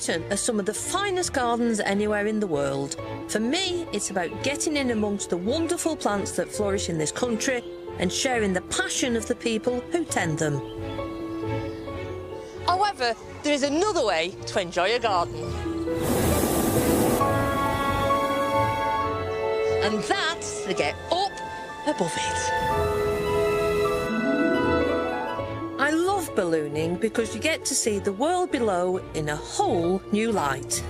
Britain are some of the finest gardens anywhere in the world. For me, it's about getting in amongst the wonderful plants that flourish in this country and sharing the passion of the people who tend them. However, there is another way to enjoy a garden. And that's to get up above it. I love ballooning because you get to see the world below in a whole new light.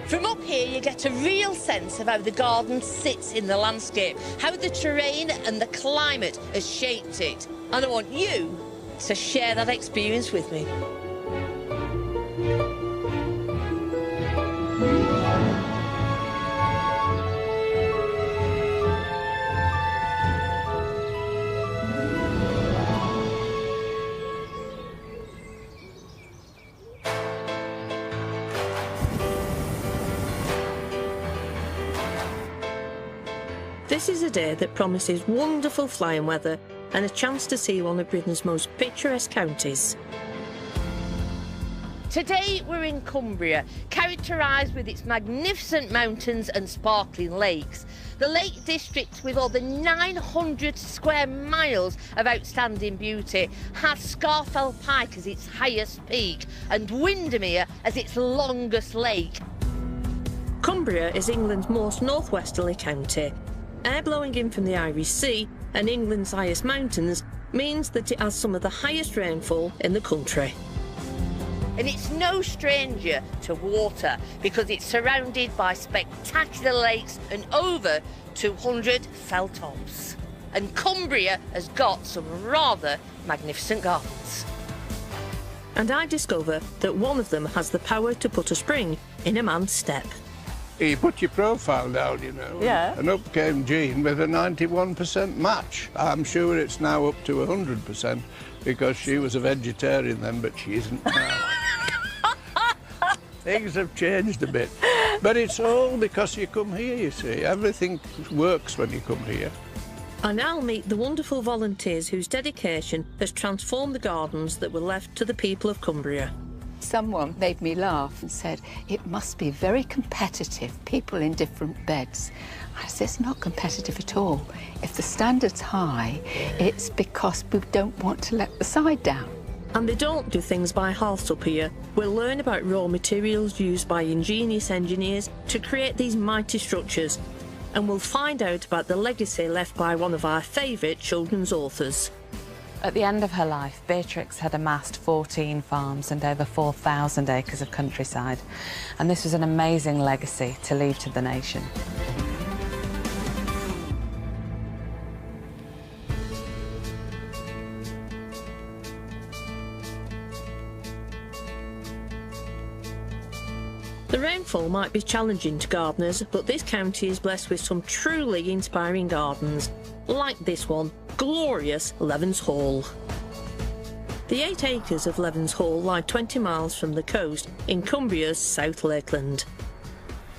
From up here, you get a real sense of how the garden sits in the landscape, how the terrain and the climate has shaped it. And I want you to share that experience with me. This is a day that promises wonderful flying weather and a chance to see one of Britain's most picturesque counties. Today we're in Cumbria, characterised with its magnificent mountains and sparkling lakes. The Lake District, with over 900 square miles of outstanding beauty, has Scafell Pike as its highest peak and Windermere as its longest lake. Cumbria is England's most northwesterly county. Air blowing in from the Irish Sea and England's highest mountains means that it has some of the highest rainfall in the country. And it's no stranger to water because it's surrounded by spectacular lakes and over 200 fell tops. And Cumbria has got some rather magnificent gardens. And I discover that one of them has the power to put a spring in a man's step. You put your profile down, you know. Yeah. And up came Jean with a 91% match. I'm sure it's now up to 100% because she was a vegetarian then, but she isn't now. Things have changed a bit. But it's all because you come here, you see. Everything works when you come here. And I'll meet the wonderful volunteers whose dedication has transformed the gardens that were left to the people of Cumbria. Someone made me laugh and said, it must be very competitive, people in different beds. I said, it's not competitive at all. If the standard's high, it's because we don't want to let the side down. And they don't do things by halves up here. We'll learn about raw materials used by ingenious engineers to create these mighty structures. And we'll find out about the legacy left by one of our favourite children's authors. At the end of her life, Beatrix had amassed 14 farms and over 4,000 acres of countryside. And this was an amazing legacy to leave to the nation. The rainfall might be challenging to gardeners, but this county is blessed with some truly inspiring gardens, like this one, glorious Levens Hall. The 8 acres of Levens Hall lie 20 miles from the coast in Cumbria's South Lakeland.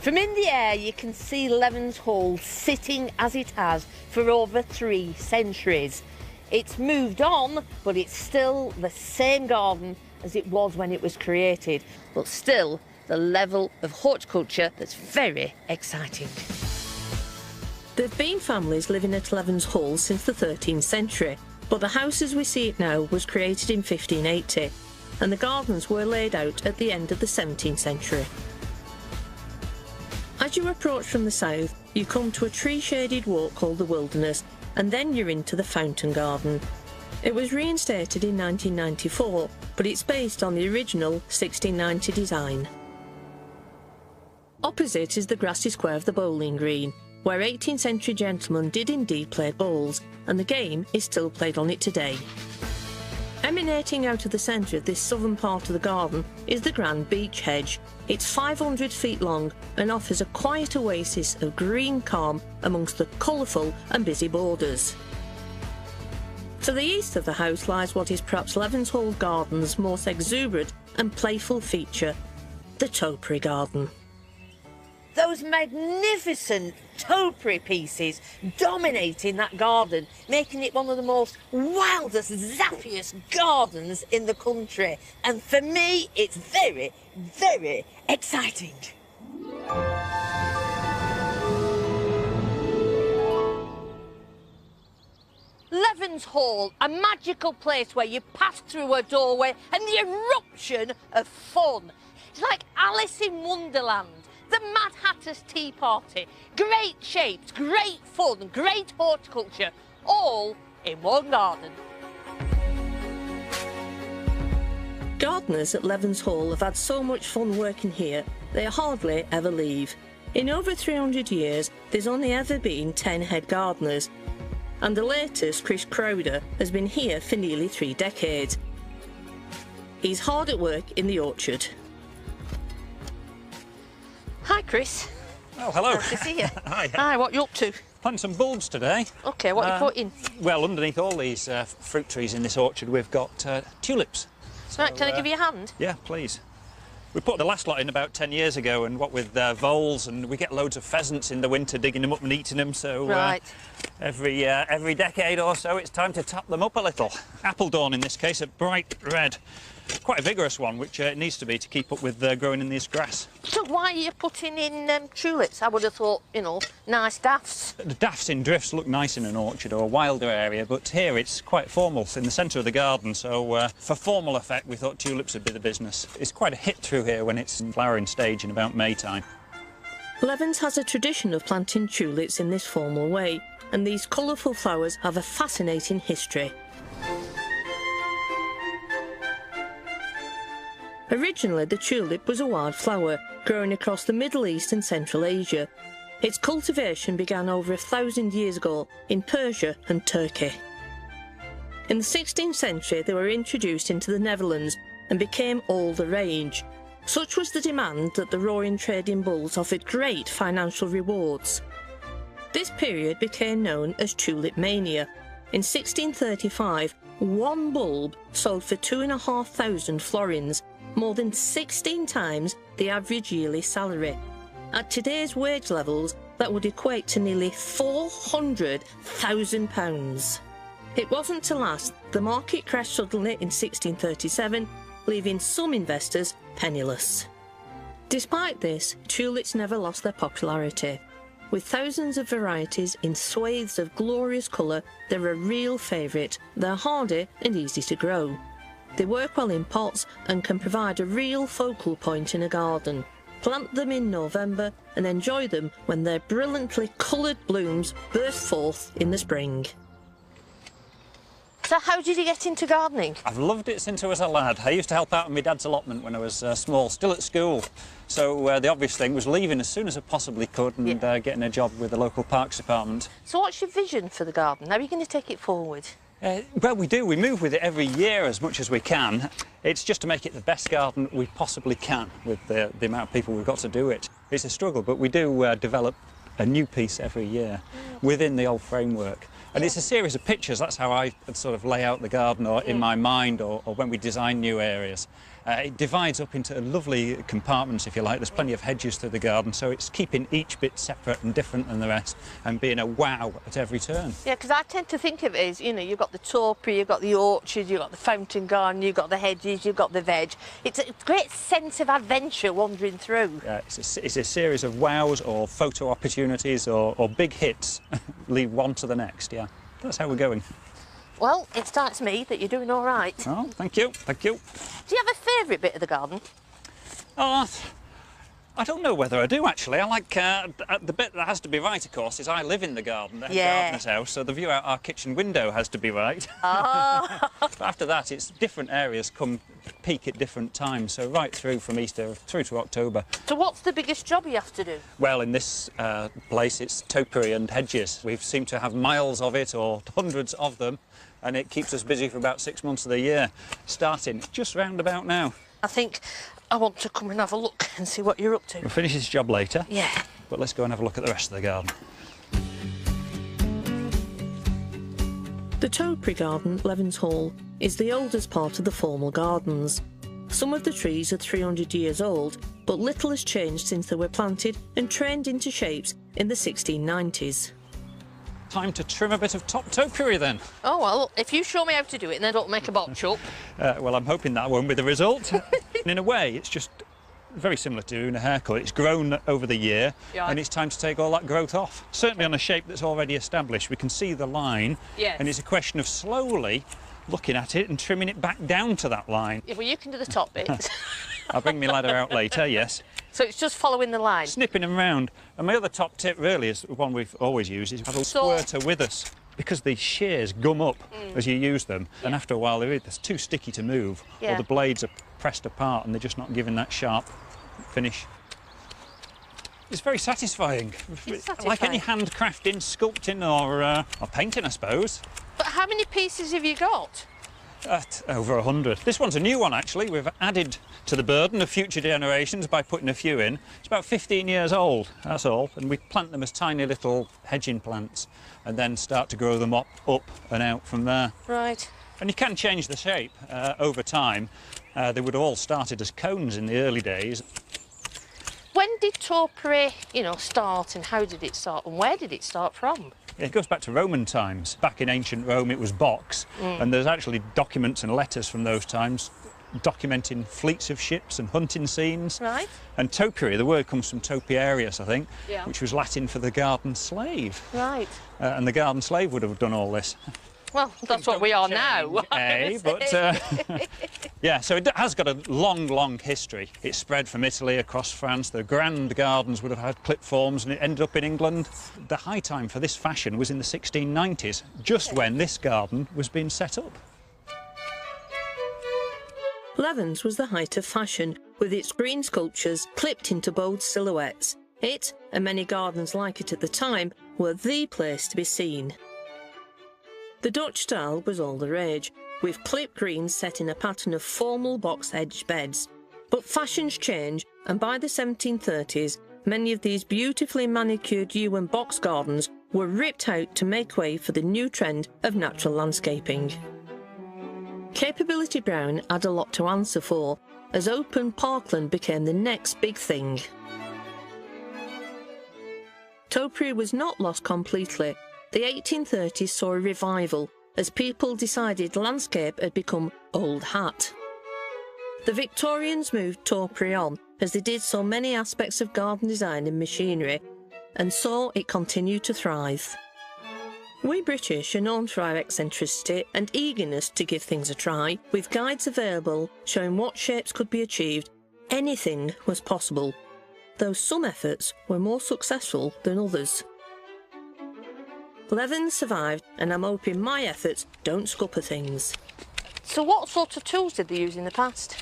From in the air, you can see Levens Hall sitting as it has for over 3 centuries. It's moved on, but it's still the same garden as it was when it was created, but still the level of horticulture that's very exciting. There have been families living at Levens Hall since the 13th century, but the house as we see it now was created in 1580, and the gardens were laid out at the end of the 17th century. As you approach from the south, you come to a tree-shaded walk called the Wilderness, and then you're into the Fountain Garden. It was reinstated in 1994, but it's based on the original 1690 design. Opposite is the grassy square of the bowling green, where 18th century gentlemen did indeed play bowls, and the game is still played on it today. Emanating out of the centre of this southern part of the garden is the grand beech hedge. It's 500 feet long and offers a quiet oasis of green calm amongst the colourful and busy borders. To the east of the house lies what is perhaps Levens Hall Gardens' most exuberant and playful feature, the topiary garden. Those magnificent topiary pieces dominating that garden, making it one of the most wildest, zappiest gardens in the country. And for me, it's very, very exciting. Levens Hall, a magical place where you pass through a doorway and the eruption of fun. It's like Alice in Wonderland, the Mad Hatter's Tea Party. Great shapes, great fun, great horticulture, all in one garden. Gardeners at Levens Hall have had so much fun working here, they hardly ever leave. In over 300 years, there's only ever been 10 head gardeners, and the latest, Chris Crowder, has been here for nearly 3 decades. He's hard at work in the orchard. Hi, Chris. Oh, hello. Nice to see you. Hi. Hi, what you up to? Planting some bulbs today. OK, what are you putting? Well, underneath all these fruit trees in this orchard, we've got tulips. So, Right, can I give you a hand? Yeah, please. We put the last lot in about 10 years ago, and what with voles, and we get loads of pheasants in the winter digging them up and eating them, so Right. every decade or so it's time to top them up a little. Appledorn in this case, a bright red. Quite a vigorous one, which it needs to be to keep up with growing in this grass. So why are you putting in tulips? I would have thought, you know, nice daffs. The daffs in drifts look nice in an orchard or a wilder area, but here it's quite formal. It's in the centre of the garden, so for formal effect we thought tulips would be the business. It's quite a hit through here when it's in flowering stage in about May time. Levens has a tradition of planting tulips in this formal way, and these colourful flowers have a fascinating history. Originally, the tulip was a wild flower growing across the Middle East and Central Asia. Its cultivation began over 1,000 years ago in Persia and Turkey. In the 16th century, they were introduced into the Netherlands and became all the rage. Such was the demand that the roaring trading bulls offered great financial rewards. This period became known as Tulip Mania. In 1635, one bulb sold for 2,500 florins, more than 16 times the average yearly salary. At today's wage levels, that would equate to nearly £400,000. It wasn't to last. The market crashed suddenly in 1637, leaving some investors penniless. Despite this, tulips never lost their popularity. With thousands of varieties in swathes of glorious colour, they're a real favourite. They're hardy and easy to grow. They work well in pots and can provide a real focal point in a garden. Plant them in November and enjoy them when their brilliantly coloured blooms burst forth in the spring. So how did you get into gardening? I've loved it since I was a lad. I used to help out with my dad's allotment when I was small, still at school. So the obvious thing was leaving as soon as I possibly could and getting a job with the local parks department. So what's your vision for the garden? How are you going to take it forward? Well, we do. We move with it every year as much as we can. It's just to make it the best garden we possibly can with the amount of people we've got to do it. It's a struggle, but we do develop a new piece every year within the old framework. And it's a series of pictures. That's how I sort of lay out the garden or in my mind or when we design new areas. It divides up into lovely compartments, if you like. There's plenty of hedges through the garden, so it's keeping each bit separate and different than the rest and being a wow at every turn. Yeah, because I tend to think of it as, you know, you've got the topiary, you've got the orchard, you've got the fountain garden, you've got the hedges, you've got the veg. It's a great sense of adventure wandering through. Yeah, it's a series of wows or photo opportunities or big hits, lead one to the next, yeah. That's how we're going. Well, it strikes me that you're doing all right. Oh, thank you, thank you. Do you have a favourite bit of the garden? Oh, I don't know whether I do, actually. I like the bit that has to be right, of course, is I live in the garden, the gardener's house, so the view out our kitchen window has to be right. Oh. But after that, it's different areas come peak at different times, so right through from Easter through to October. So what's the biggest job you have to do? Well, in this place, it's topiary and hedges. We seem to have miles of it, or hundreds of them, and it keeps us busy for about 6 months of the year, starting just round about now. I think I want to come and have a look and see what you're up to. We'll finish this job later. Yeah. But let's go and have a look at the rest of the garden. The The topiary garden at Levens Hall is the oldest part of the formal gardens. Some of the trees are 300 years old, but little has changed since they were planted and trained into shapes in the 1690s. Time to trim a bit of top topiary then. Oh, well, if you show me how to do it and then don't make a botch up. Well, I'm hoping that won't be the result. In a way, it's just very similar to doing a haircut. It's grown over the year, yeah, and it's time to take all that growth off. Certainly on a shape that's already established, we can see the line, yes, and it's a question of slowly looking at it and trimming it back down to that line. Yeah, well, you can do the top bit. I'll bring my ladder out later, yes. So it's just following the line? Snipping them round. And my other top tip really is the one we've always used, is have a squirter with us, because the shears gum up as you use them, and after a while they're too sticky to move, or the blades are pressed apart and they're just not giving that sharp finish. It's very satisfying. It's satisfying. Like any handcrafting, sculpting or painting, I suppose. But how many pieces have you got? Over 100. This one's a new one, actually. We've added to the burden of future generations by putting a few in. It's about 15 years old, that's all, and we plant them as tiny little hedging plants and then start to grow them up and out from there. Right. And you can change the shape over time. They would have all started as cones in the early days. When did topiary, start, and how did it start, and where did it start from? It goes back to Roman times. Back in ancient Rome it was box, and there's actually documents and letters from those times documenting fleets of ships and hunting scenes. Right. And topiary, the word comes from topiarius, I think, which was Latin for the garden slave. Right. And the garden slave would have done all this. Well, that's what we are now. Yeah, so it has got a long, long history. It spread from Italy across France. The grand gardens would have had clip forms, and it ended up in England. The high time for this fashion was in the 1690s, just when this garden was being set up. Levens was the height of fashion, with its green sculptures clipped into bold silhouettes. It, and many gardens like it at the time, were the place to be seen. The Dutch style was all the rage, with clipped greens set in a pattern of formal box-edged beds. But fashions change, and by the 1730s, many of these beautifully manicured yew and box gardens were ripped out to make way for the new trend of natural landscaping. Capability Brown had a lot to answer for, as open parkland became the next big thing. Topiary was not lost completely. The 1830s saw a revival as people decided landscape had become old hat. The Victorians moved topiary on, as they did so many aspects of garden design and machinery, and saw it continue to thrive. We British are known for our eccentricity and eagerness to give things a try, with guides available showing what shapes could be achieved. Anything was possible, though some efforts were more successful than others. Levens survived, and I'm hoping my efforts don't scupper things. So what sort of tools did they use in the past?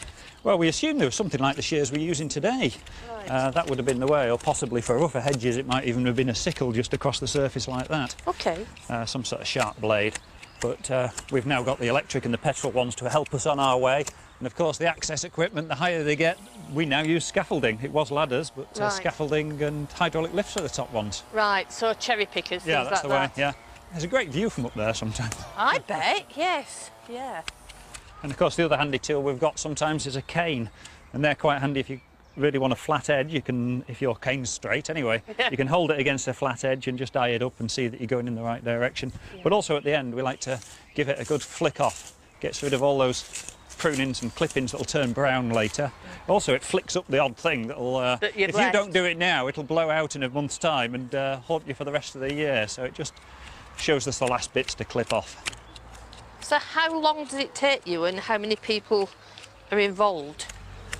Well, we assumed there was something like the shears we're using today. Right. That would have been the way, or possibly for rougher hedges it might even have been a sickle just across the surface like that. OK. Some sort of sharp blade. But we've now got the electric and the petrol ones to help us on our way. And of course the access equipment, the higher they get, we now use scaffolding. It was ladders, but right, scaffolding and hydraulic lifts are the top ones. Right, so cherry pickers, yeah, things that's like the way, that. yeah. There's a great view from up there sometimes. I bet, yes, yeah. And of course the other handy tool we've got sometimes is a cane. And they're quite handy if you really want a flat edge. You can, if your cane's straight anyway, you can hold it against a flat edge and just eye it up and see that you're going in the right direction. Yeah. But also at the end we like to give it a good flick off. Gets rid of all those prunings and clippings that'll turn brown later. Also it flicks up the odd thing that'll, if you don't do it now, it'll blow out in a month's time and haunt you for the rest of the year. So it just shows us the last bits to clip off. So how long does it take you, and how many people are involved?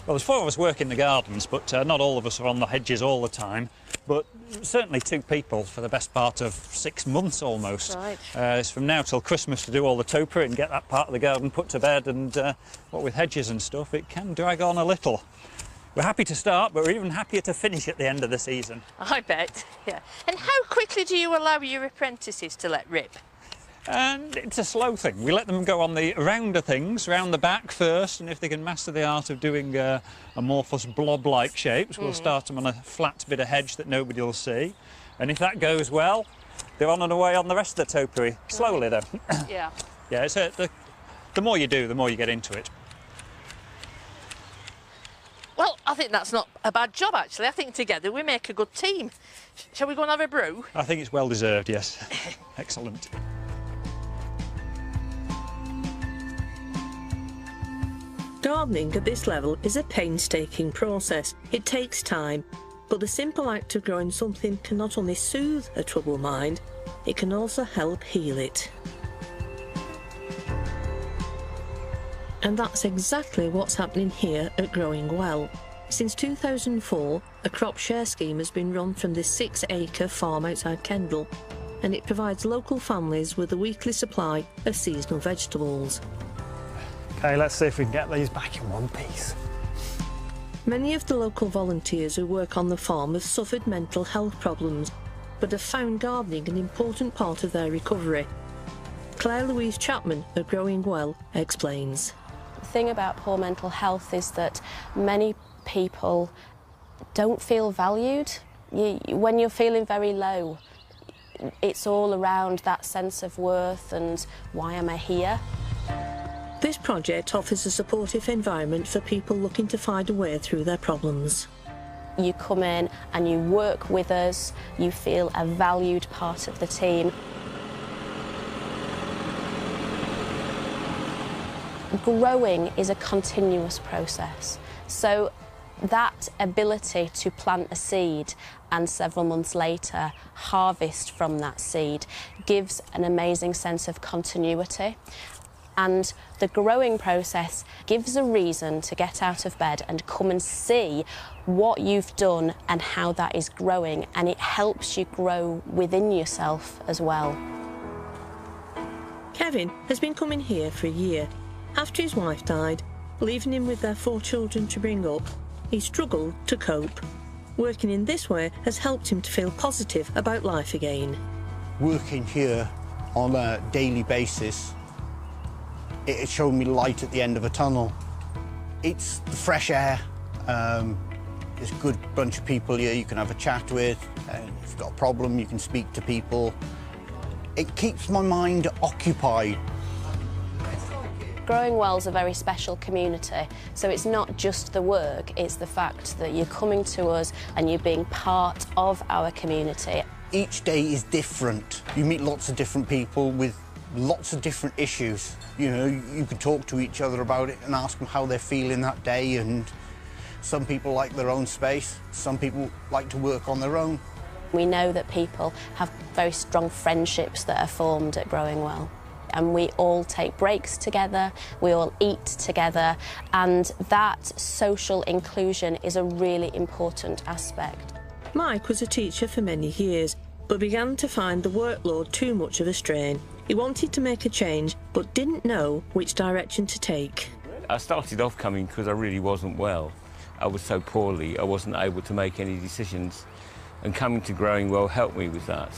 Well, there's 4 of us working the gardens, but not all of us are on the hedges all the time. But certainly 2 people for the best part of 6 months almost. Right. It's from now till Christmas to do all the topiary and get that part of the garden put to bed, and what with hedges and stuff, it can drag on a little. We're happy to start, but we're even happier to finish at the end of the season. I bet, yeah. And how quickly do you allow your apprentices to let rip? And it's a slow thing. We let them go on the rounder things, round the back first, and if they can master the art of doing amorphous blob-like shapes, we'll start them on a flat bit of hedge that nobody will see. And if that goes well, they're on and away on the rest of the topiary. Slowly, though. Yeah. Yeah, it's the more you do, the more you get into it. Well, I think that's not a bad job, actually. I think together we make a good team. Shall we go and have a brew? I think it's well deserved, yes. Excellent. Gardening at this level is a painstaking process. It takes time, but the simple act of growing something can not only soothe a troubled mind, it can also help heal it. And that's exactly what's happening here at Growing Well. Since 2004, a crop share scheme has been run from this 6-acre farm outside Kendal, and it provides local families with a weekly supply of seasonal vegetables. OK, let's see if we can get these back in one piece. Many of the local volunteers who work on the farm have suffered mental health problems, but have found gardening an important part of their recovery. Claire Louise Chapman of Growing Well explains. The thing about poor mental health is that many people don't feel valued. When you're feeling very low, it's all around that sense of worth and why am I here? This project offers a supportive environment for people looking to find a way through their problems. You come in and you work with us, you feel a valued part of the team. Growing is a continuous process, so that ability to plant a seed and several months later harvest from that seed gives an amazing sense of continuity. And the growing process gives a reason to get out of bed and come and see what you've done and how that is growing, and it helps you grow within yourself as well. Kevin has been coming here for a year. After his wife died, leaving him with their 4 children to bring up, he struggled to cope. Working in this way has helped him to feel positive about life again. Working here on a daily basis, it has shown me light at the end of a tunnel. It's the fresh air. There's a good bunch of people here you can have a chat with. If you've got a problem, you can speak to people. It keeps my mind occupied. Growing Well's a very special community, so it's not just the work, it's the fact that you're coming to us and you're being part of our community. Each day is different. You meet lots of different people with lots of different issues. You know, you can talk to each other about it and ask them how they're feeling that day, and some people like their own space, some people like to work on their own. We know that people have very strong friendships that are formed at Growing Well, and we all take breaks together, we all eat together, and that social inclusion is a really important aspect. Mike was a teacher for many years, but began to find the workload too much of a strain. He wanted to make a change, but didn't know which direction to take. I started off coming because I really wasn't well. I was so poorly, I wasn't able to make any decisions. And coming to Growing Well helped me with that.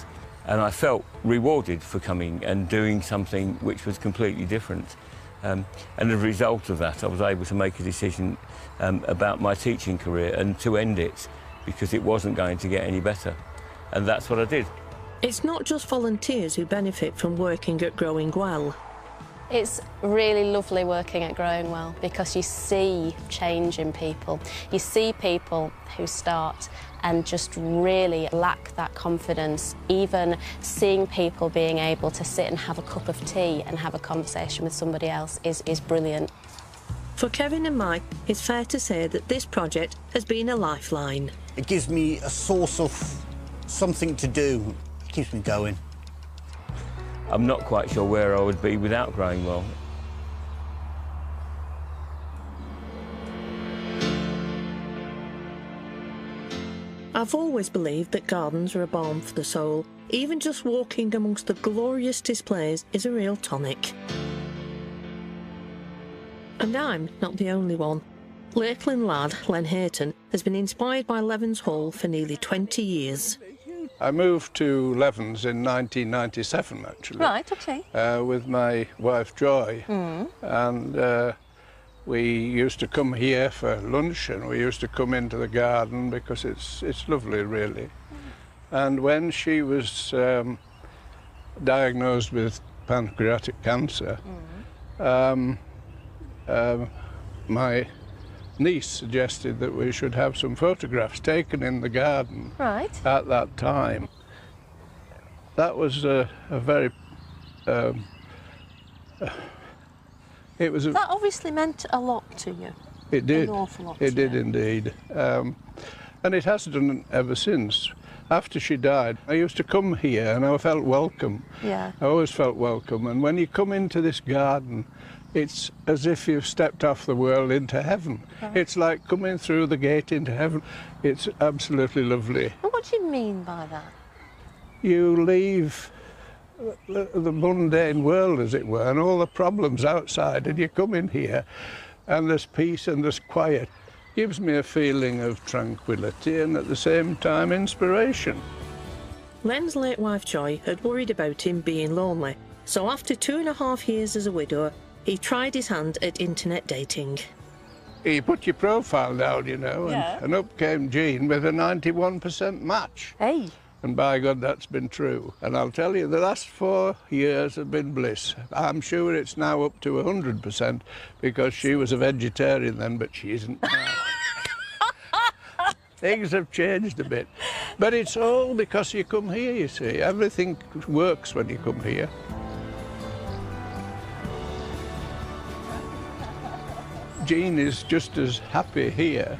And I felt rewarded for coming and doing something which was completely different. And as a result of that, I was able to make a decision about my teaching career and to end it, because it wasn't going to get any better. And that's what I did. It's not just volunteers who benefit from working at Growing Well. It's really lovely working at Growing Well because you see change in people. You see people who start and just really lack that confidence. Even seeing people being able to sit and have a cup of tea and have a conversation with somebody else is brilliant. For Kevin and Mike, it's fair to say that this project has been a lifeline. It gives me a source of something to do. It keeps me going. I'm not quite sure where I would be without Growing Well. I've always believed that gardens are a balm for the soul. Even just walking amongst the glorious displays is a real tonic. And I'm not the only one. Lakeland lad Len Hayton has been inspired by Levens Hall for nearly 20 years. I moved to Levens in 1997, actually. Right, OK. With my wife, Joy. And we used to come here for lunch, and we used to come into the garden because it's lovely, really. And when she was diagnosed with pancreatic cancer, my niece suggested that we should have some photographs taken in the garden Right. at that time. That was a very... it was That obviously meant a lot to you. It did. An awful lot. It did indeed. And it has done ever since. After she died, I used to come here and I felt welcome. Yeah. I always felt welcome. And when you come into this garden, it's as if you've stepped off the world into heaven. Right. It's like coming through the gate into heaven. It's absolutely lovely. And what do you mean by that? You leave the mundane world, as it were, and all the problems outside, and you come in here and there's peace and there's quiet. Gives me a feeling of tranquility and at the same time inspiration. Len's late wife Joy had worried about him being lonely, so after 2.5 years as a widower, he tried his hand at internet dating. You put your profile down, you know, and up came Jean with a 91% match. Hey. And by God, that's been true. And I'll tell you, the last 4 years have been bliss. I'm sure it's now up to 100% because she was a vegetarian then, but she isn't now. Things have changed a bit. But it's all because you come here, you see. Everything works when you come here. Jean is just as happy here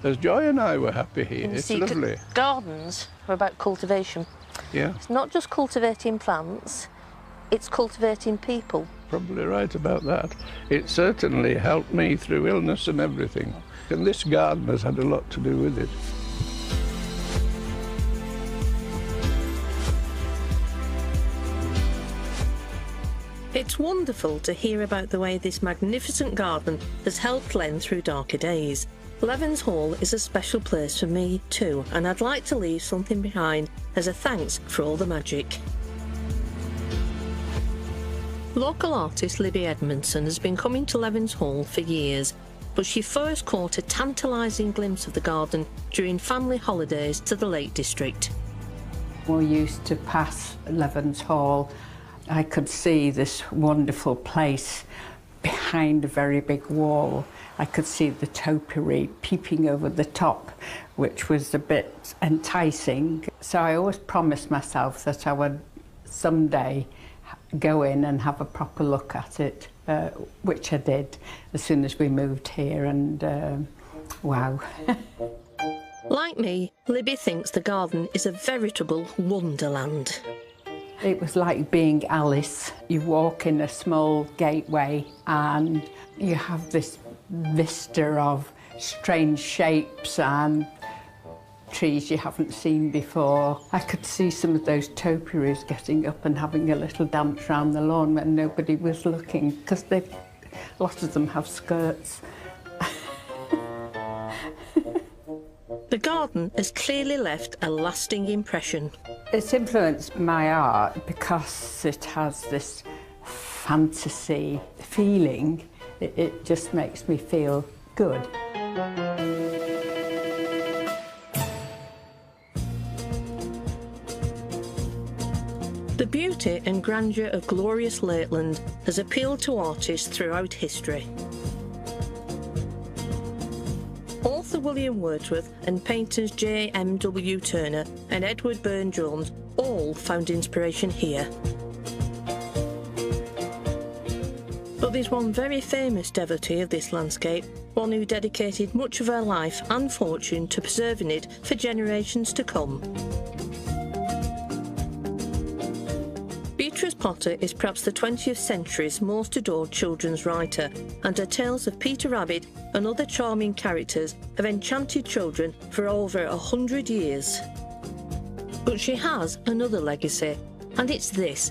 as Joy and I were happy here. It's lovely. Gardens are about cultivation. Yeah. It's not just cultivating plants, it's cultivating people. Probably right about that. It certainly helped me through illness and everything. And this garden has had a lot to do with it. It's wonderful to hear about the way this magnificent garden has helped Len through darker days. Levens Hall is a special place for me too, and I'd like to leave something behind as a thanks for all the magic. Local artist Libby Edmondson has been coming to Levens Hall for years, but she first caught a tantalising glimpse of the garden during family holidays to the Lake District. We used to pass Levens Hall. I could see this wonderful place behind a very big wall. I could see the topiary peeping over the top, which was a bit enticing. So I always promised myself that I would someday go in and have a proper look at it, which I did as soon as we moved here, and wow. Like me, Libby thinks the garden is a veritable wonderland. It was like being Alice. You walk in a small gateway and you have this vista of strange shapes and trees you haven't seen before. I could see some of those topiaries getting up and having a little dance around the lawn when nobody was looking, because a lot of them have skirts. The garden has clearly left a lasting impression. It's influenced my art because it has this fantasy feeling. It just makes me feel good. The beauty and grandeur of glorious Lakeland has appealed to artists throughout history. Author William Wordsworth and painters J.M.W. Turner and Edward Burne-Jones all found inspiration here. But there's one very famous devotee of this landscape, one who dedicated much of her life and fortune to preserving it for generations to come. Beatrix Potter is perhaps the 20th century's most adored children's writer, and her tales of Peter Rabbit and other charming characters have enchanted children for over 100 years. But she has another legacy, and it's this: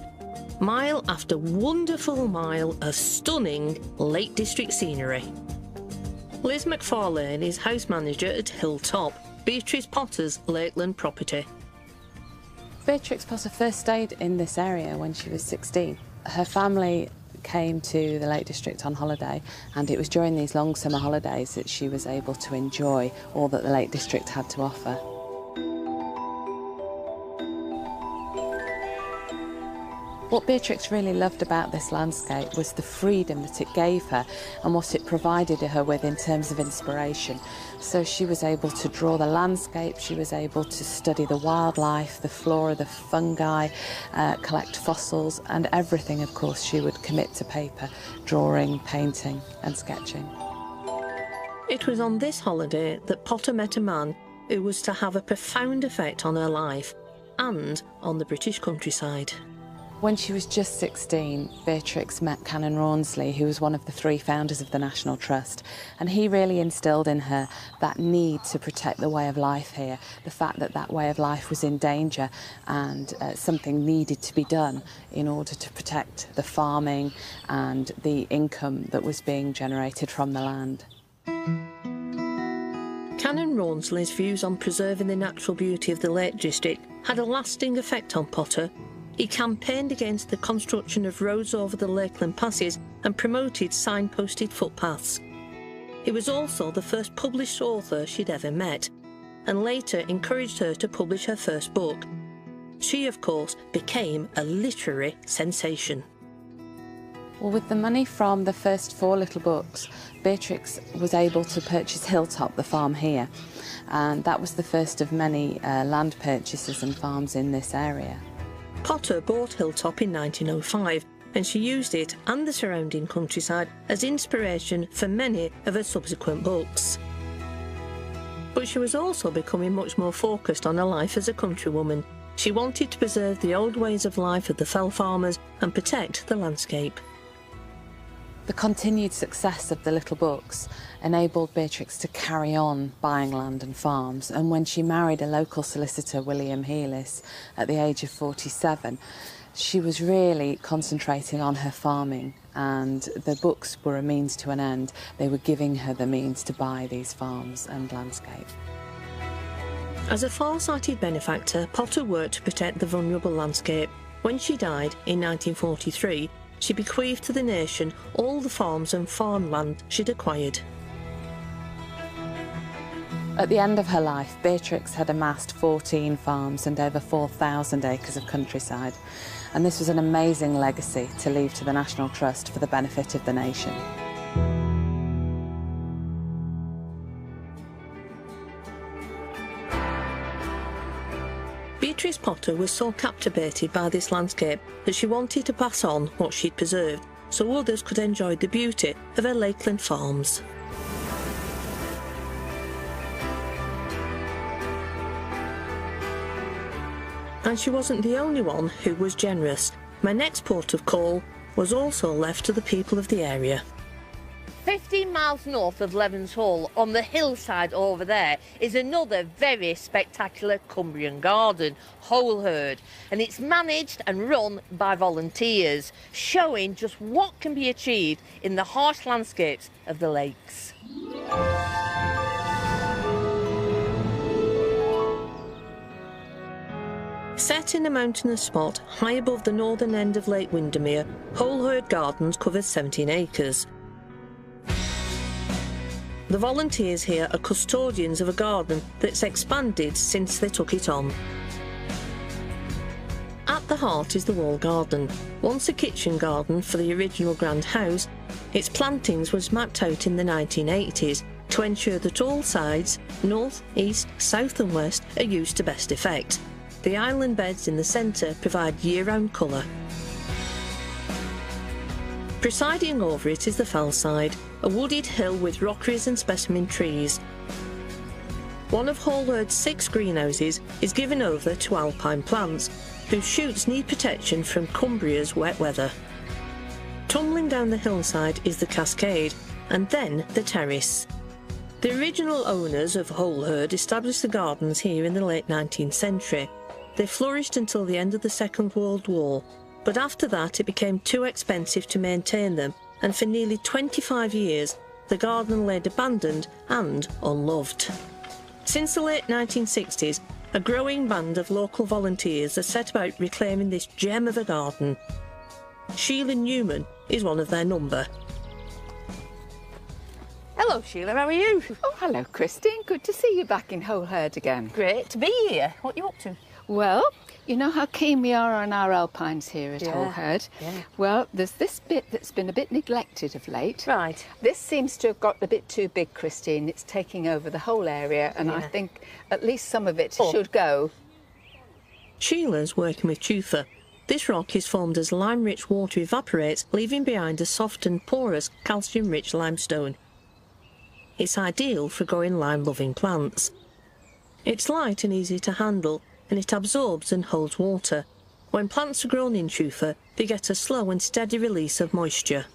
mile after wonderful mile of stunning Lake District scenery. Liz McFarlane is house manager at Hilltop, Beatrix Potter's Lakeland property. Beatrix Potter first stayed in this area when she was 16. Her family came to the Lake District on holiday, and it was during these long summer holidays that she was able to enjoy all that the Lake District had to offer. What Beatrix really loved about this landscape was the freedom that it gave her and what it provided her with in terms of inspiration. So she was able to draw the landscape, she was able to study the wildlife, the flora, the fungi, collect fossils, and everything, of course, she would commit to paper, drawing, painting and sketching. It was on this holiday that Potter met a man who was to have a profound effect on her life and on the British countryside. When she was just 16, Beatrix met Canon Rawnsley, who was one of the 3 founders of the National Trust, and he really instilled in her that need to protect the way of life here, the fact that that way of life was in danger and something needed to be done in order to protect the farming and the income that was being generated from the land. Canon Rawnsley's views on preserving the natural beauty of the Lake District had a lasting effect on Potter. He campaigned against the construction of roads over the lakeland passes and promoted signposted footpaths. He was also the first published author she'd ever met, and later encouraged her to publish her first book. She, of course, became a literary sensation. Well, with the money from the first 4 little books, Beatrix was able to purchase Hilltop, the farm here, and that was the first of many land purchases and farms in this area. Potter bought Hilltop in 1905, and she used it and the surrounding countryside as inspiration for many of her subsequent books. But she was also becoming much more focused on her life as a countrywoman. She wanted to preserve the old ways of life of the fell farmers and protect the landscape. The continued success of the little books enabled Beatrix to carry on buying land and farms, and when she married a local solicitor, William Heelis, at the age of 47, she was really concentrating on her farming, and the books were a means to an end. They were giving her the means to buy these farms and landscape. As a far-sighted benefactor, Potter worked to protect the vulnerable landscape. When she died in 1943, she bequeathed to the nation all the farms and farmland she'd acquired. At the end of her life, Beatrix had amassed 14 farms and over 4,000 acres of countryside, and this was an amazing legacy to leave to the National Trust for the benefit of the nation. Beatrix Potter was so captivated by this landscape that she wanted to pass on what she'd preserved so others could enjoy the beauty of her lakeland farms. And she wasn't the only one who was generous. My next port of call was also left to the people of the area. 15 miles north of Levens Hall, on the hillside over there, is another very spectacular Cumbrian garden, Holehird, and it's managed and run by volunteers, showing just what can be achieved in the harsh landscapes of the lakes. Set in a mountainous spot high above the northern end of Lake Windermere, Holehird Gardens covers 17 acres. The volunteers here are custodians of a garden that's expanded since they took it on. At the heart is the wall garden. Once a kitchen garden for the original grand house, its plantings was mapped out in the 1980s to ensure that all sides, north, east, south and west, are used to best effect. The island beds in the centre provide year-round colour. Presiding over it is the fellside, a wooded hill with rockeries and specimen trees. One of Holeherd's 6 greenhouses is given over to alpine plants, whose shoots need protection from Cumbria's wet weather. Tumbling down the hillside is the cascade, and then the terrace. The original owners of Holehird established the gardens here in the late 19th century. They flourished until the end of the Second World War, but after that it became too expensive to maintain them, and for nearly 25 years the garden laid abandoned and unloved. Since the late 1960s, a growing band of local volunteers has set about reclaiming this gem of a garden. Sheila Newman is one of their number. Hello Sheila, how are you? Oh, hello, Christine. Good to see you back in Holehird again. Great to be here. What are you up to? Well, You know how keen we are on our alpines here at Holehird? Yeah. Well, there's this bit that's been a bit neglected of late. Right. This seems to have got a bit too big, Christine. It's taking over the whole area, and I think at least some of it should go. Sheila's working with tufa. This rock is formed as lime-rich water evaporates, leaving behind a soft and porous calcium-rich limestone. It's ideal for growing lime-loving plants. It's light and easy to handle, and it absorbs and holds water. When plants are grown in tufa, they get a slow and steady release of moisture.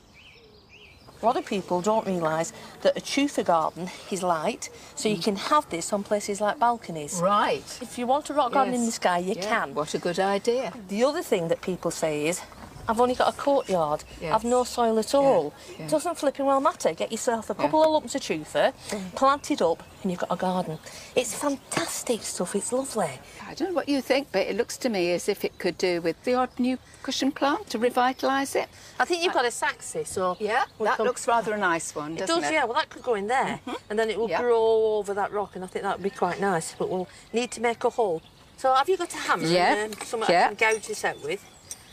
A lot of people don't realise that a tufa garden is light, so you can have this on places like balconies. Right. If you want a rock garden in the sky, you can. What a good idea. The other thing that people say is, I've only got a courtyard, I've no soil at all. It doesn't flipping well matter. Get yourself a couple of lumps of tufa, plant it up, and you've got a garden. It's fantastic stuff, it's lovely. I don't know what you think, but it looks to me as if it could do with the odd new cushion plant to revitalise it. I think you've got a saxy, so... Yeah, that looks rather a nice one, doesn't it? It does, yeah. Well, that could go in there, and then it will grow over that rock, and I think that would be quite nice, but we'll need to make a hole. So have you got a hammer and something I can gouge this out with?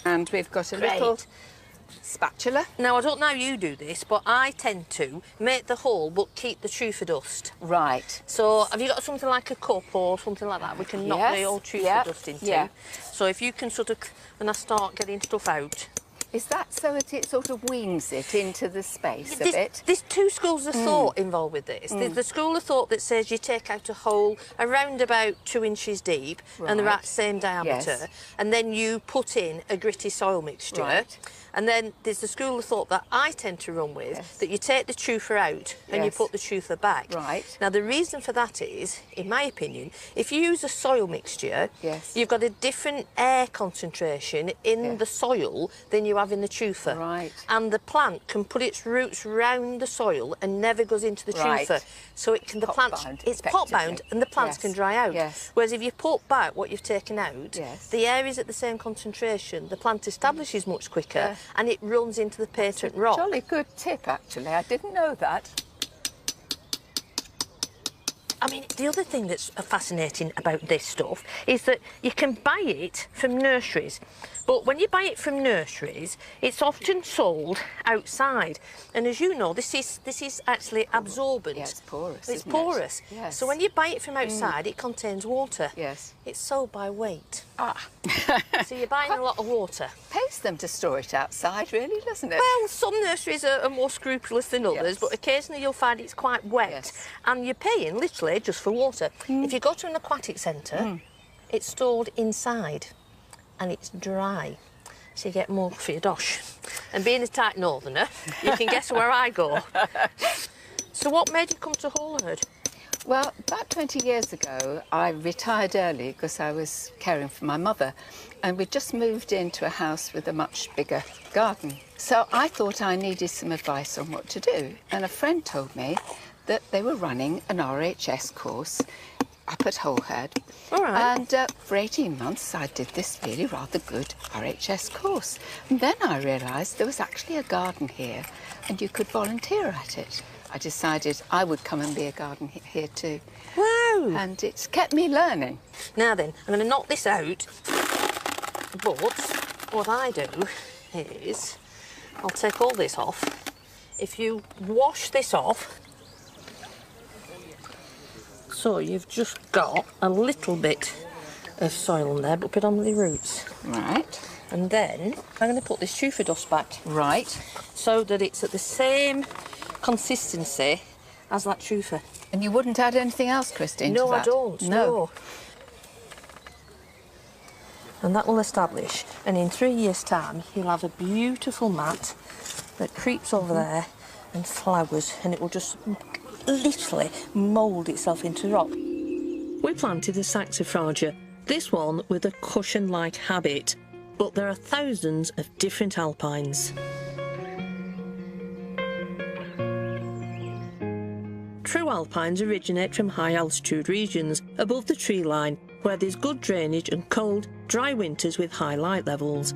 And we've got a little spatula. Now, I don't know how you do this, but I tend to make the hole but keep the tufa dust. Right. So have you got something like a cup or something like that we can knock the old tufa dust into? Yeah. So if you can sort of, when I start getting stuff out... Is that so that it sort of weans it into the space a bit? There's two schools of thought involved with this. There's the school of thought that says you take out a hole around about 2 inches deep and the right same diameter, and then you put in a gritty soil mixture. Right. And then there's the school of thought that I tend to run with, that you take the tufa out and you put the tufa back. Right. Now, the reason for that is, in my opinion, if you use a soil mixture, you've got a different air concentration in the soil than you have in the tufa. Right. And the plant can put its roots round the soil and never goes into the tufa. So it can, it's pot bound and the plants can dry out. Yes. Whereas if you put back what you've taken out, the air is at the same concentration, the plant establishes much quicker, and it runs into the patent rock. Jolly good tip, actually. I didn't know that. I mean, the other thing that's fascinating about this stuff is that you can buy it from nurseries. But when you buy it from nurseries, it's often sold outside. And as you know, this is actually absorbent. Yeah, it's porous. It's porous. Yes. So when you buy it from outside, it contains water. Yes. It's sold by weight. Ah. So you're buying a lot of water. Pays them to store it outside, really, doesn't it? Well, some nurseries are more scrupulous than others, but occasionally you'll find it's quite wet. And you're paying literally just for water. If you go to an aquatic centre, it's stored inside. And it's dry, so you get more for your dosh. And being a tight northerner, you can guess where I go. So what made you come to Holehird? Well, about 20 years ago, I retired early because I was caring for my mother, and we'd just moved into a house with a much bigger garden. So I thought I needed some advice on what to do, and a friend told me that they were running an RHS course up at Holehird. All right. And for 18 months I did this really rather good RHS course. And then I realised there was actually a garden here and you could volunteer at it. I decided I would come and be a garden here too. Wow! And it's kept me learning. Now then, I'm going to knock this out, but what I do is I'll take all this off. If you wash this off, so you've just got a little bit of soil in there, but predominantly roots. Right. And then I'm going to put this tufa dust back. Right. So that it's at the same consistency as that tufa. And you wouldn't add anything else, Christine, No, to that? I don't. No. And that will establish, and in 3 years' time, you'll have a beautiful mat that creeps over there and flowers, and it will just literally mould itself into rock. We planted a saxifraga, this one with a cushion-like habit, but there are thousands of different alpines. True alpines originate from high-altitude regions above the tree line, where there's good drainage and cold, dry winters with high light levels.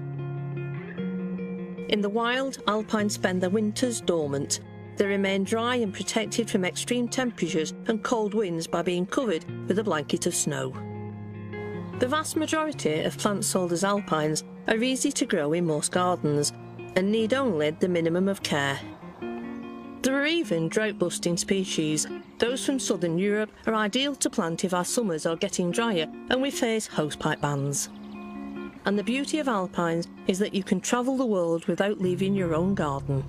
In the wild, alpines spend their winters dormant. They remain dry and protected from extreme temperatures and cold winds by being covered with a blanket of snow. The vast majority of plants sold as alpines are easy to grow in most gardens and need only the minimum of care. There are even drought-busting species. Those from southern Europe are ideal to plant if our summers are getting drier and we face hosepipe bans. And the beauty of alpines is that you can travel the world without leaving your own garden.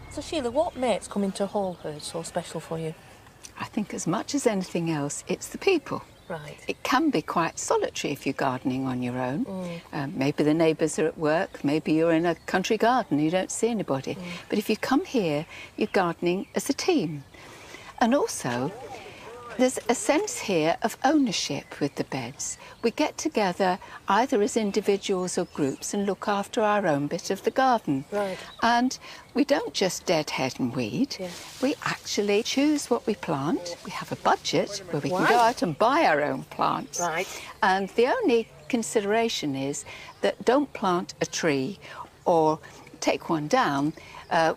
So Sheila, what makes coming to Holehird so special for you? I think as much as anything else, it's the people. Right. It can be quite solitary if you're gardening on your own. Maybe the neighbours are at work, maybe you're in a country garden, you don't see anybody. But if you come here, you're gardening as a team. And also, there's a sense here of ownership with the beds. We get together either as individuals or groups and look after our own bit of the garden. Right. And we don't just deadhead and weed. Yeah. We actually choose what we plant. We have a budget where we can go out and buy our own plants. Right. And the only consideration is that don't plant a tree or take one down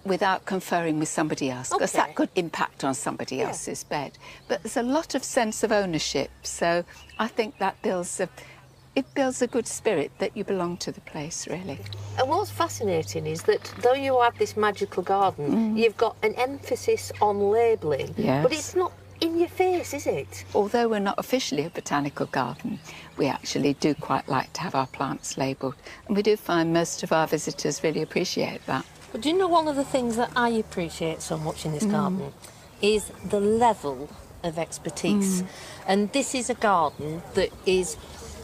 without conferring with somebody else, because that could impact on somebody else's bed. But there's a lot of sense of ownership, so I think that builds a good spirit that you belong to the place, really. And what's fascinating is that though you have this magical garden, you've got an emphasis on labelling, Yes. but it's not in your face, is it? Although we're not officially a botanical garden, we actually do quite like to have our plants labelled, and we do find most of our visitors really appreciate that. But do you know one of the things that I appreciate so much in this garden is the level of expertise. And this is a garden that is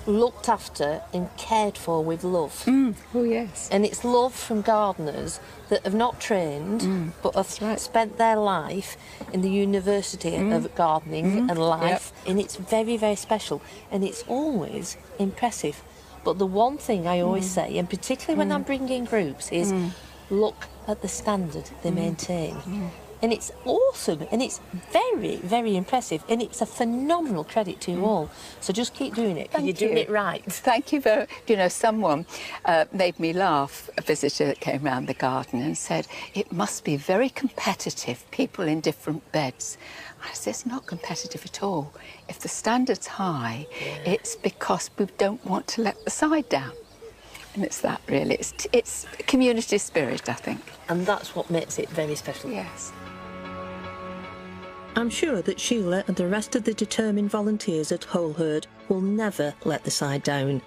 looked after and cared for with love. Oh, yes. And it's love from gardeners that have not trained but have spent their life in the University of Gardening and Life. And it's very, very special. And it's always impressive. But the one thing I always say, and particularly when I'm bringing groups, is look at the standard they maintain. And it's awesome, and it's very, very impressive, and it's a phenomenal credit to you all. So just keep doing it, because you're doing it right. Thank you very... You know, someone made me laugh, a visitor that came round the garden, and said, it must be very competitive, people in different beds. I said, it's not competitive at all. If the standard's high, it's because we don't want to let the side down. And it's that, really. It's community spirit, I think. And that's what makes it very special. Yes. I'm sure that Sheila and the rest of the determined volunteers at Holehird will never let the side down.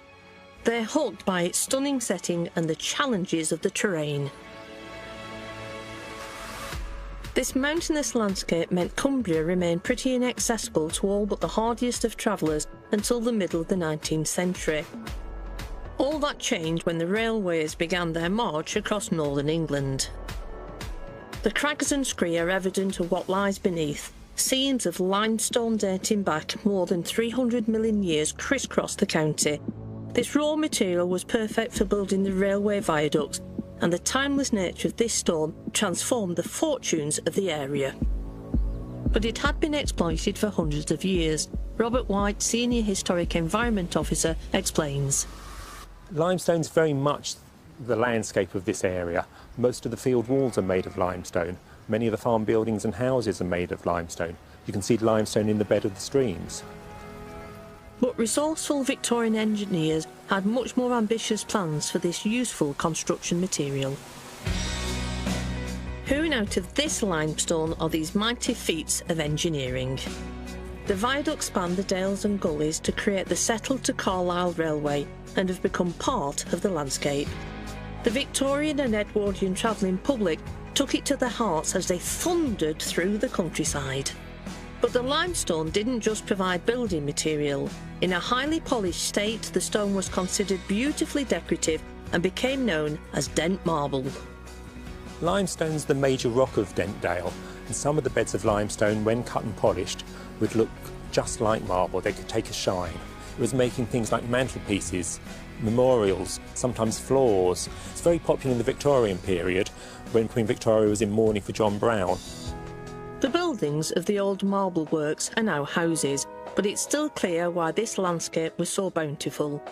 They're hooked by its stunning setting and the challenges of the terrain. This mountainous landscape meant Cumbria remained pretty inaccessible to all but the hardiest of travellers until the middle of the 19th century. All that changed when the railways began their march across northern England. The crags and scree are evident of what lies beneath. Seams of limestone dating back more than 300 million years crisscross the county. This raw material was perfect for building the railway viaducts, and the timeless nature of this stone transformed the fortunes of the area. But it had been exploited for hundreds of years. Robert White, Senior Historic Environment Officer, explains. Limestone's very much the landscape of this area. Most of the field walls are made of limestone. Many of the farm buildings and houses are made of limestone. You can see limestone in the bed of the streams. But resourceful Victorian engineers had much more ambitious plans for this useful construction material. Hewn out of this limestone are these mighty feats of engineering. The viaducts span the dales and gullies to create the Settle to Carlisle Railway and have become part of the landscape. The Victorian and Edwardian travelling public took it to their hearts as they thundered through the countryside. But the limestone didn't just provide building material. In a highly polished state, the stone was considered beautifully decorative and became known as Dent marble. Limestone's the major rock of Dentdale, and some of the beds of limestone, when cut and polished, would look just like marble. They could take a shine. It was making things like mantelpieces, memorials, sometimes floors. It's very popular in the Victorian period, when Queen Victoria was in mourning for John Brown. The buildings of the old marble works are now houses, but it's still clear why this landscape was so bountiful.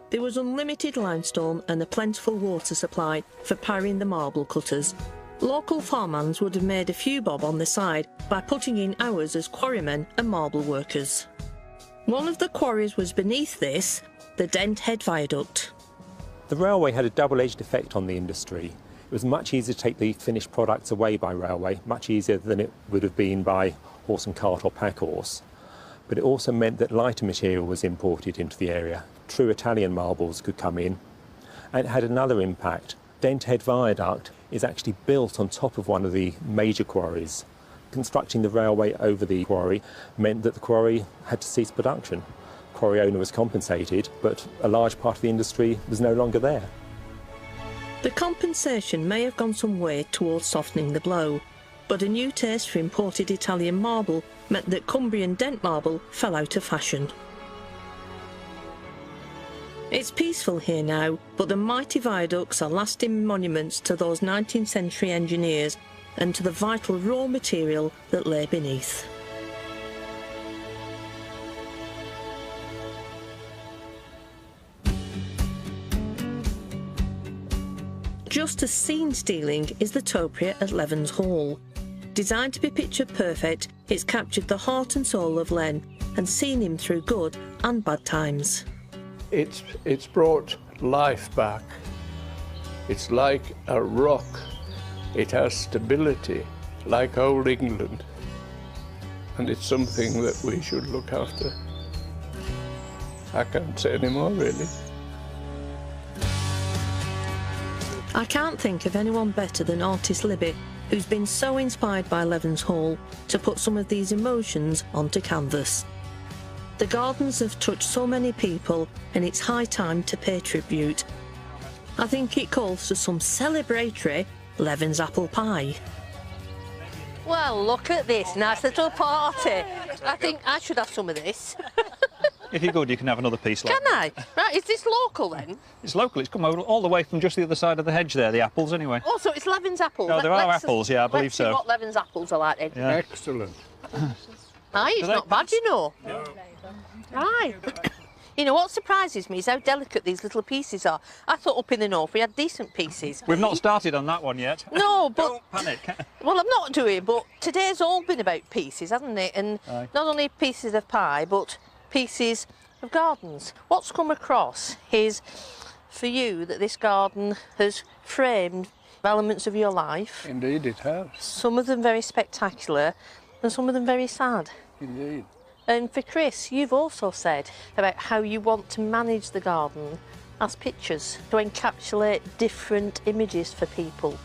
There was unlimited limestone and a plentiful water supply for powering the marble cutters. Local farmhands would have made a few bob on the side by putting in hours as quarrymen and marble workers. One of the quarries was beneath this, the Dent Head Viaduct. The railway had a double-edged effect on the industry. It was much easier to take the finished products away by railway, much easier than it would have been by horse and cart or pack horse. But it also meant that lighter material was imported into the area. True Italian marbles could come in. And it had another impact. Dent Head Viaduct is actually built on top of one of the major quarries. Constructing the railway over the quarry meant that the quarry had to cease production. The quarry owner was compensated, but a large part of the industry was no longer there. The compensation may have gone some way towards softening the blow, but a new taste for imported Italian marble meant that Cumbrian Dent marble fell out of fashion. It's peaceful here now, but the mighty viaducts are lasting monuments to those 19th century engineers and to the vital raw material that lay beneath. Just as scene-stealing is the topiary at Levens Hall. Designed to be picture perfect, it's captured the heart and soul of Len and seen him through good and bad times. It's brought life back. It's like a rock. It has stability, like old England. And it's something that we should look after. I can't say any more, really. I can't think of anyone better than artist Libby, who's been so inspired by Levens Hall to put some of these emotions onto canvas. The gardens have touched so many people, and it's high time to pay tribute. I think it calls for some celebratory Levens apple pie. Well, look at this, nice little party. I think I should have some of this. If you're good, you can have another piece. Can I? Right, is this local then? It's local. It's come all the way from just the other side of the hedge there, the apples anyway. Oh, so it's Levens apples? No, there are apples, yeah, I believe let's so. See what Levens apples are like then. Yeah. Excellent. Aye, it's not bad, you know. Right. You know, what surprises me is how delicate these little pieces are. I thought up in the north we had decent pieces. We've not started on that one yet. No, but... Don't panic. Well, I'm not doing, but today's all been about pieces, hasn't it? And Aye. not only pieces of pie, but pieces of gardens. What's come across is, for you, that this garden has framed elements of your life. Indeed it has. Some of them very spectacular, and some of them very sad. Indeed. And for Chris, you've also said about how you want to manage the garden as pictures, to encapsulate different images for people.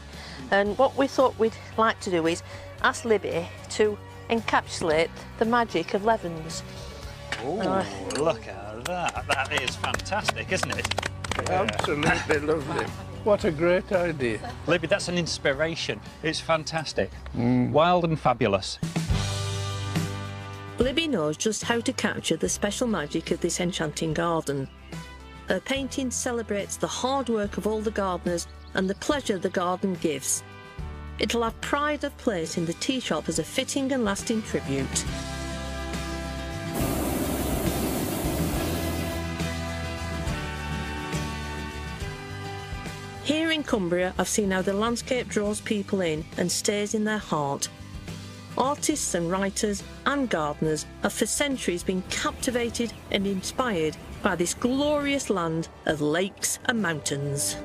And what we thought we'd like to do is ask Libby to encapsulate the magic of Levens. Oh, look at that. That is fantastic, isn't it? Absolutely lovely. What a great idea. Libby, that's an inspiration. It's fantastic. Wild and fabulous. Libby knows just how to capture the special magic of this enchanting garden. Her painting celebrates the hard work of all the gardeners and the pleasure the garden gives. It'll have pride of place in the tea shop as a fitting and lasting tribute. Here in Cumbria, I've seen how the landscape draws people in and stays in their heart. Artists and writers and gardeners have for centuries been captivated and inspired by this glorious land of lakes and mountains.